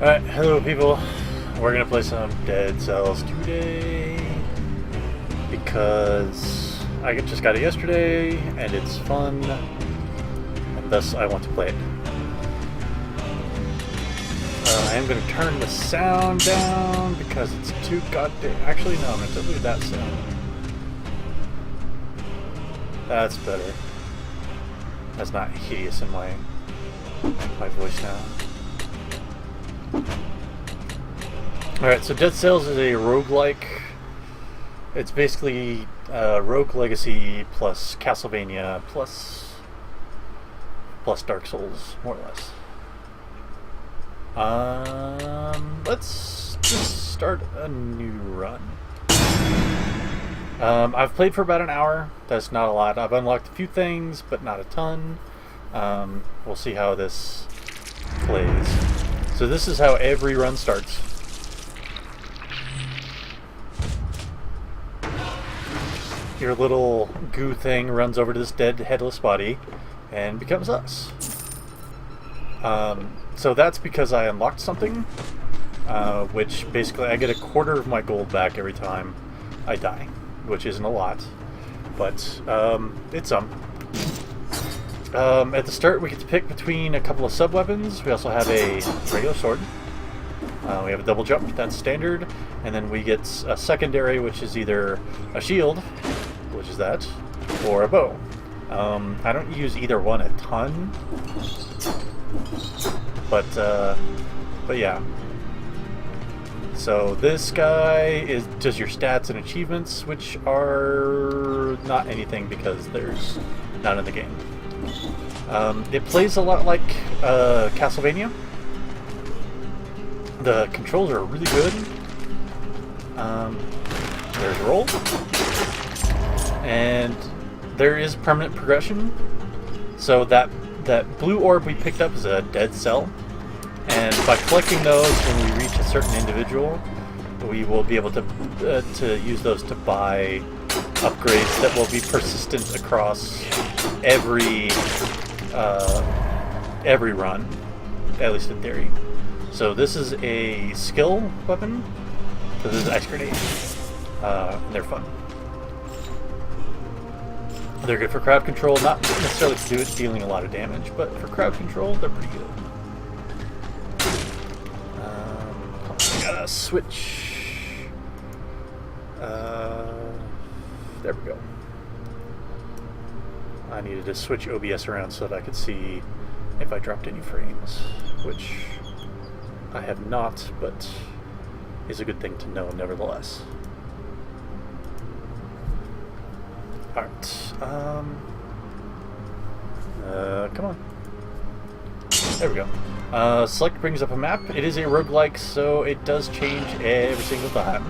Alright, hello people. We're gonna play some Dead Cells today because I just got it yesterday and it's fun and thus I want to play it. I am gonna turn the sound down because it's too goddamn... Actually no, I'm gonna delete that sound. That's better. That's not hideous in my voice now. Alright, so Dead Cells is a roguelike. It's basically Rogue Legacy plus Castlevania plus Dark Souls, more or less. Let's just start a new run. I've played for about an hour. That's not a lot. I've unlocked a few things, but not a ton. We'll see how this plays. So this is how every run starts. Your little goo thing runs over to this dead headless body and becomes us. So that's because I unlocked something, which basically I get a quarter of my gold back every time I die, which isn't a lot, but it's some. At the start we get to pick between a couple of sub-weapons. We also have a regular sword. We have a double jump, that's standard, and then we get a secondary, which is either a shield, which is that, or a bow. I don't use either one a ton, but yeah. So this guy does your stats and achievements, which are not anything because there's none in the game. It plays a lot like Castlevania. The controls are really good. There's a roll. And there is permanent progression. So that blue orb we picked up is a dead cell. And by collecting those when we reach a certain individual, we will be able to use those to buy upgrades that will be persistent across every run, at least in theory. So this is a skill weapon. So this is ice grenade. And they're fun. They're good for crowd control, not necessarily to do it dealing a lot of damage, but for crowd control, they're pretty good. I gotta switch. There we go. I needed to switch OBS around so that I could see if I dropped any frames, which I have not, but is a good thing to know nevertheless. Alright, come on. There we go. Select brings up a map. It is a roguelike, so it does change every single time.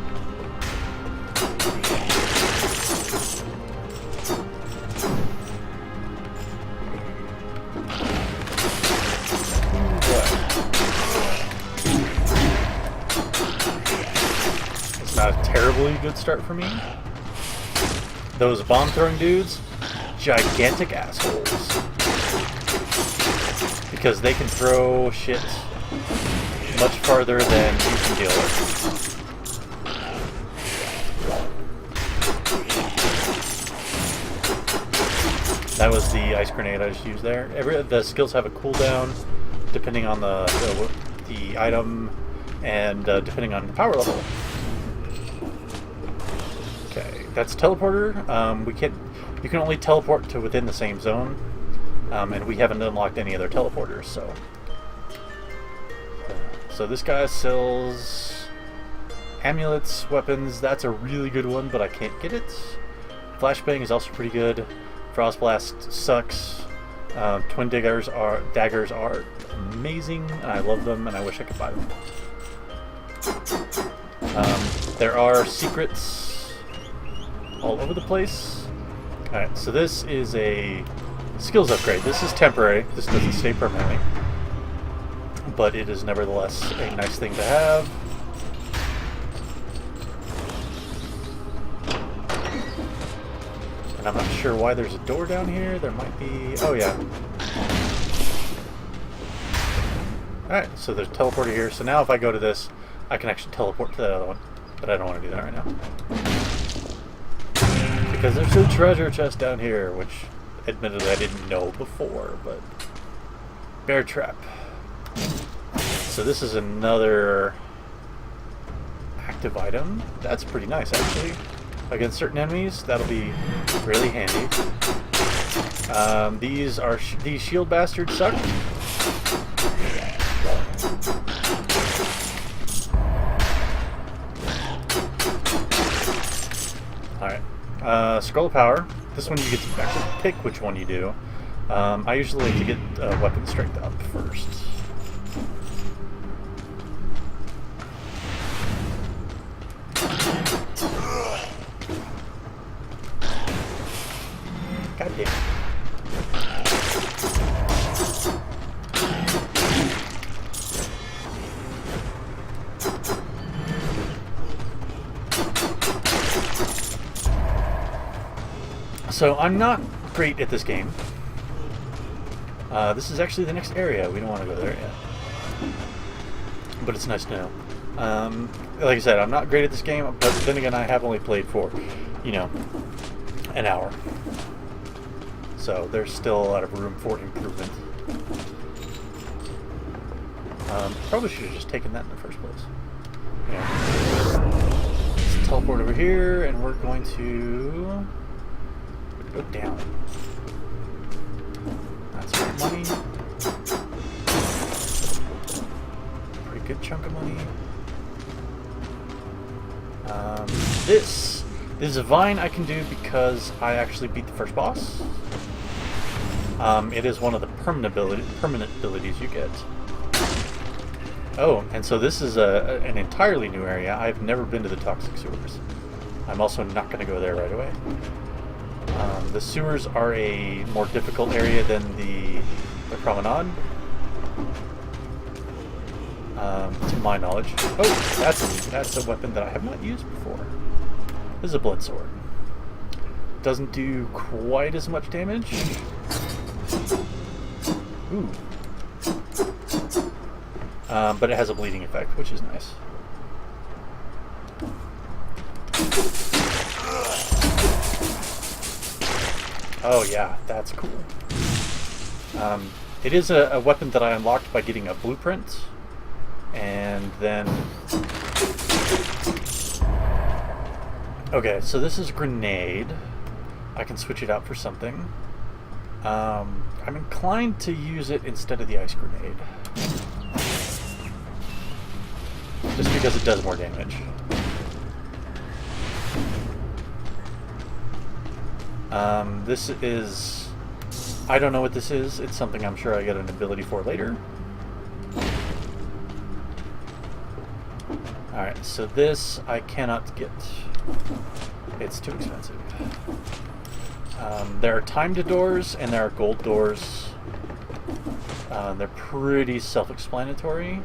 It's not a terribly good start for me. Those bomb-throwing dudes, gigantic assholes. Because they can throw shit much farther than you can deal with. That was the ice grenade I just used there. The skills have a cooldown depending on the item and depending on the power level. Okay, that's teleporter. You can only teleport to within the same zone, and we haven't unlocked any other teleporters. So this guy sells amulets, weapons. That's a really good one, but I can't get it. Flashbang is also pretty good. Frost Blast sucks. Twin daggers are amazing, and I love them, and I wish I could buy them. There are secrets all over the place. Alright, so this is a skills upgrade. This is temporary. This doesn't stay permanently. But it is nevertheless a nice thing to have. And I'm not sure why there's a door down here. There might be... Oh, yeah. Alright, so there's a teleporter here. So now if I go to this, I can actually teleport to the other one. But I don't want to do that right now. Because there's a treasure chest down here, which admittedly I didn't know before, but... Bear trap. So this is another active item. That's pretty nice, actually. Against certain enemies, that'll be really handy. These shield bastards suck. Alright. Scroll of Power. This one you get to actually pick which one you do. I usually like to get weapon strength up first. God damn it. So I'm not great at this game. This is actually the next area. We don't want to go there yet. But it's nice to know. Like I said, I'm not great at this game, but then again, I have only played for, an hour. So there's still a lot of room for improvement. Probably should have just taken that in the first place. Yeah. Let's teleport over here, and we're going to go down. That's our money. Pretty good chunk of money. This is a vine I can do because I actually beat the first boss. It is one of the permanent abilities you get. Oh, and so this is an entirely new area. I've never been to the toxic sewers. I'm also not going to go there right away. The sewers are a more difficult area than the Promenade. To my knowledge. Oh, that's a weapon that I have not used before. This is a blood sword. Doesn't do quite as much damage. Ooh. But it has a bleeding effect, which is nice. Oh yeah, that's cool. It is a weapon that I unlocked by getting a blueprint. And then... Okay, so this is a grenade. I can switch it out for something. I'm inclined to use it instead of the ice grenade. Just because it does more damage. This is... I don't know what this is. It's something I'm sure I get an ability for later. Alright, so this I cannot get. It's too expensive. There are timed doors and there are gold doors. They're pretty self-explanatory.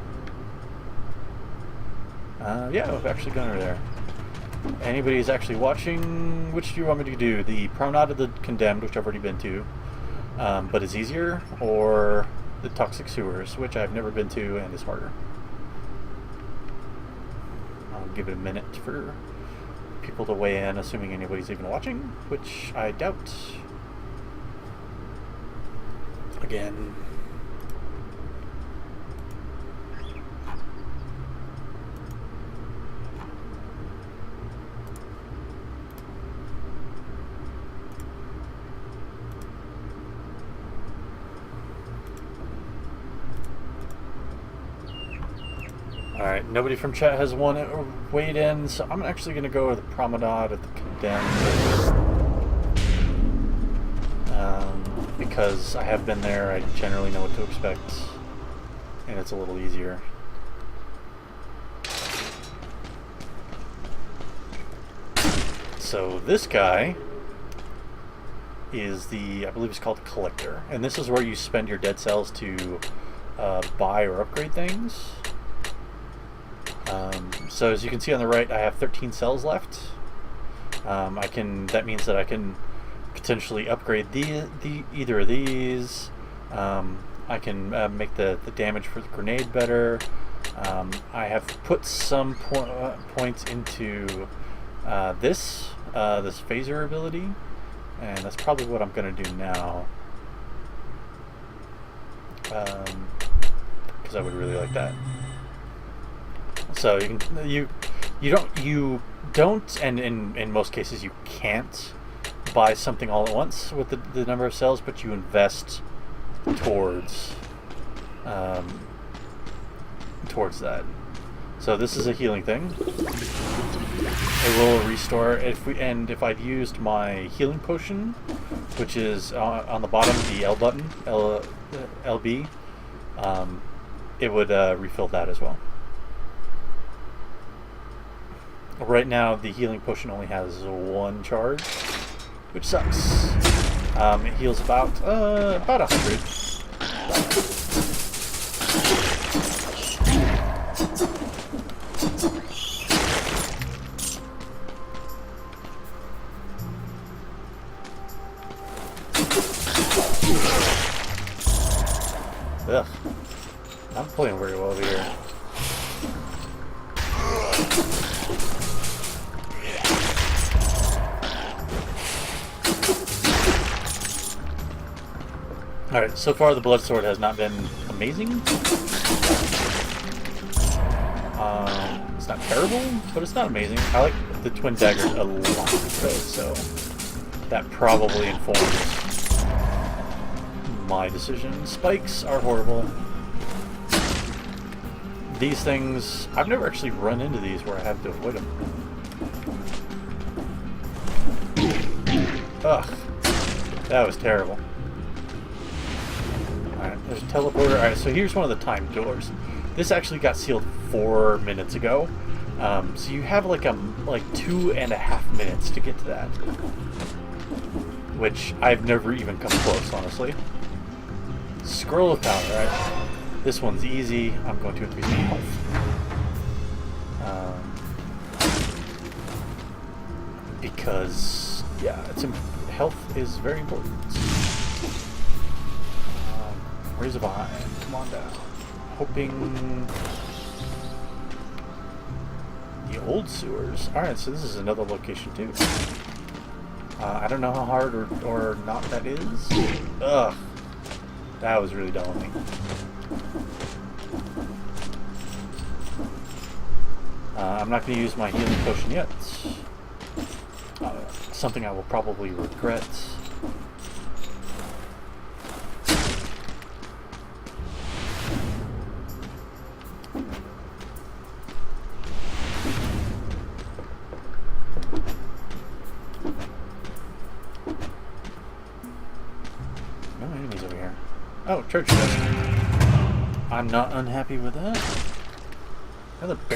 Yeah, I've actually gone over there. Anybody who's actually watching, which do you want me to do? The Promenade of the Condemned, which I've already been to, but is easier, or the Toxic Sewers, which I've never been to and is harder? I'll give it a minute for people to weigh in, assuming anybody's even watching, which I doubt. Again. Alright, nobody from chat has weighed in, so I'm actually going to go with the Promenade of the Condemned. Because I have been there, I generally know what to expect, and it's a little easier. So this guy is I believe it's called the Collector, and this is where you spend your dead cells to buy or upgrade things. So as you can see on the right, I have 13 cells left. That means that I can potentially upgrade either of these, I can make the damage for the grenade better. I have put some points into this phaser ability, and that's probably what I'm going to do now. Because I would really like that. So you don't, and in most cases you can't buy something all at once with the number of cells, but you invest towards that. So this is a healing thing. It will restore if I'd used my healing potion, which is on the bottom, the L button, LB, it would refill that as well. Right now, the healing potion only has 1 charge, which sucks. It heals about 100. Ugh. I'm playing very well over here. Alright, so far the blood sword has not been amazing. It's not terrible, but it's not amazing. I like the twin daggers a lot, though, so that probably informs my decision. Spikes are horrible. These things, I've never actually run into these where I have to avoid them. Ugh, that was terrible. Alright, there's a teleporter. Alright, so here's one of the time doors. This actually got sealed 4 minutes ago. So you have like 2.5 minutes to get to that. Which I've never even come close, honestly. Scroll of power, right? This one's easy. I'm going to increase my health. Because, yeah, health is very important. Raise a vine. Come on down. Hoping the old sewers. Alright, so this is another location too. I don't know how hard or not that is. Ugh. That was really dull of me. I'm not going to use my healing potion yet. Something I will probably regret. No enemies over here. Oh, church desk. I'm not unhappy with that. Another bear.